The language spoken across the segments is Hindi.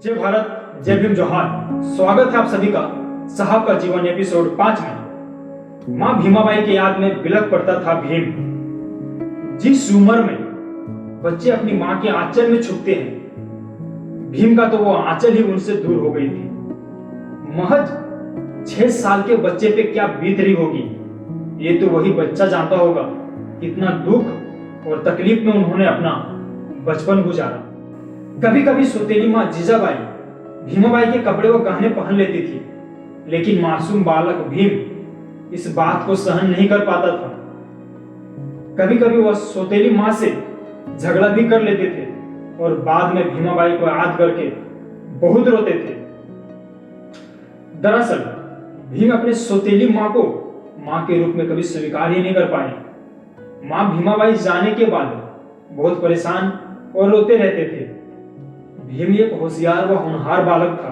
जय भारत, जय भीम, जोहार। स्वागत है आप सभी का साहब का जीवन एपिसोड 5 में। माँ भीमाबाई की याद में बिलख पड़ता था भीम। जिस उम्र में बच्चे अपनी माँ के आंचल में छुपते हैं, भीम का तो वो आंचल ही उनसे दूर हो गई थी। महज 6 साल के बच्चे पे क्या बीत रही होगी, ये तो वही बच्चा जानता होगा। कितना दुख और तकलीफ में उन्होंने अपना बचपन गुजारा। कभी कभी सौतेली माँ जीजाबाई भीमाबाई के कपड़े व गहने पहन लेती थी, लेकिन मासूम बालक भीम इस बात को सहन नहीं कर पाता था। कभी कभी वह सौतेली माँ से झगड़ा भी कर लेते थे और बाद में भीमाबाई को याद करके बहुत रोते थे। दरअसल भीम अपने सौतेली माँ को माँ के रूप में कभी स्वीकार ही नहीं कर पाए। माँ भीमाबाई जाने के बाद बहुत परेशान और रोते रहते थे। भीम एक होशियार व होनहार बालक था।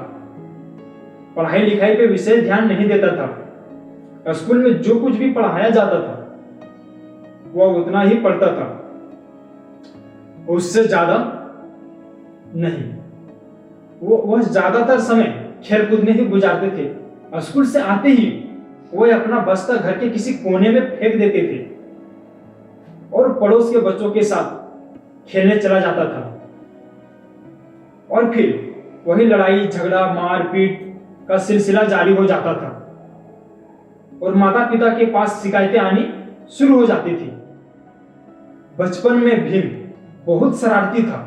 पढ़ाई लिखाई पे विशेष ध्यान नहीं देता था। स्कूल में जो कुछ भी पढ़ाया जाता था वह उतना ही पढ़ता था, उससे ज्यादा नहीं। वह ज्यादातर समय खेल कूद में ही गुजारते थे। स्कूल से आते ही वह अपना बस्ता घर के किसी कोने में फेंक देते थे और पड़ोस के बच्चों के साथ खेलने चला जाता था। और फिर वही लड़ाई झगड़ा मारपीट का सिलसिला जारी हो जाता था और माता पिता के पास शिकायतें आनी शुरू हो जाती थी। बचपन में भीम बहुत शरारती था।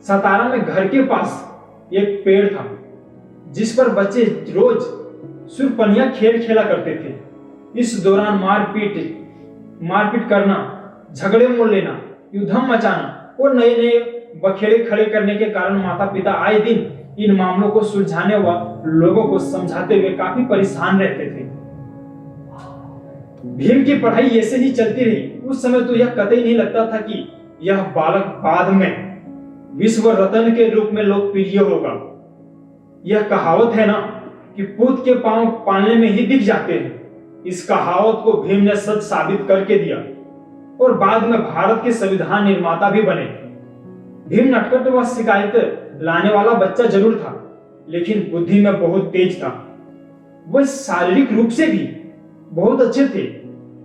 सतारा में घर के पास एक पेड़ था जिस पर बच्चे रोज सुरपनिया खेल खेला करते थे। इस दौरान मारपीट करना, झगड़े मोड़ लेना, युद्धम मचाना और नए नए बखेड़े खड़े करने के कारण माता पिता आए दिन इन मामलों को सुलझाने व लोगों को समझाते हुए काफी परेशान रहते थे। भीम की पढ़ाई ऐसे ही चलती रही। उस समय तो यह कतई नहीं लगता था कि यह बालक बाद में विश्व रत्न के रूप में लोकप्रिय होगा। यह कहावत है ना कि पूत के पांव पालने में ही दिख जाते हैं। इस कहावत को भीम ने सच साबित करके दिया और बाद में भारत के संविधान निर्माता भी बने। भीम नटखट व शिकायत लाने वाला बच्चा जरूर था, लेकिन बुद्धि में बहुत तेज था। वह शारीरिक रूप से भी बहुत अच्छे थे।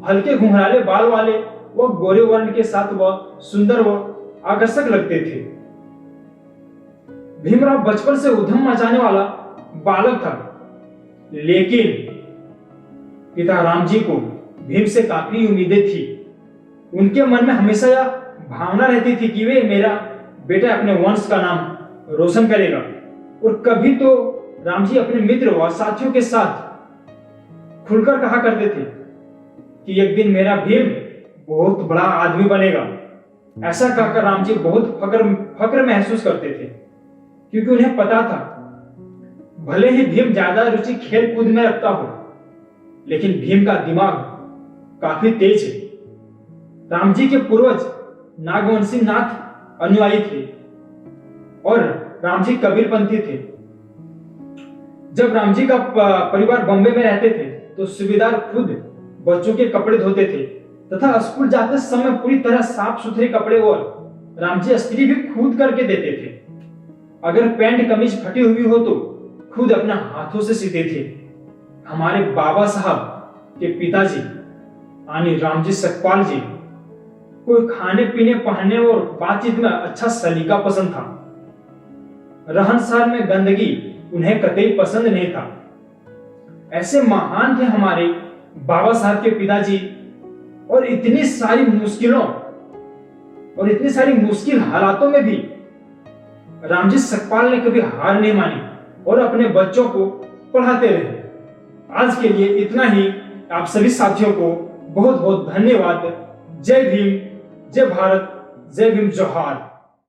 हल्के घुंघराले बाल वाले व गोरे वर्ण के साथ वह सुंदर व आकर्षक लगते थे। भीमराव बचपन से उधम मचाने वाला बालक था, लेकिन पिता राम जी को भीम से काफी उम्मीदें थी। उनके मन में हमेशा यह भावना रहती थी कि वे मेरा बेटा अपने वंश का नाम रोशन करेगा। और कभी तो राम जी अपने मित्र व साथियों के साथ खुलकर कहा करते थे कि एक दिन मेरा भीम बहुत बड़ा आदमी बनेगा। ऐसा कहकर राम जी बहुत फक्र महसूस करते थे, क्योंकि उन्हें पता था भले ही भीम ज्यादा रुचि खेल कूद में रखता हो, लेकिन भीम का दिमाग काफी तेज है। राम जी के पूर्वज नागवंशी नाथ अनुयायी थे और राम जी कबीरपंथी थे। जब राम जी का परिवार बॉम्बे में रहते थे तो सूबेदार खुद बच्चों के कपड़े धोते थे तथा स्कूल जाते समय पूरी तरह साफ सुथरे कपड़े और राम जी स्त्री भी खुद करके देते थे। अगर पैंट कमीज फटी हुई हो तो खुद अपने हाथों से सीते थे। हमारे बाबा साहब के पिताजी यानी रामजी सकपाल जी को खाने पीने, पहनने और बातचीत में अच्छा सलीका पसंद था। रहन सहन में गंदगी उन्हें कतई पसंद नहीं था। ऐसे महान थे हमारे बाबा साहब के पिताजी, और इतनी सारी मुश्किल हालातों में भी रामजी सकपाल ने कभी हार नहीं मानी और अपने बच्चों को पढ़ाते रहे। आज के लिए इतना ही। आप सभी साथियों को बहुत बहुत धन्यवाद। जय भीम, जय भारत, जय भीम, जोहार।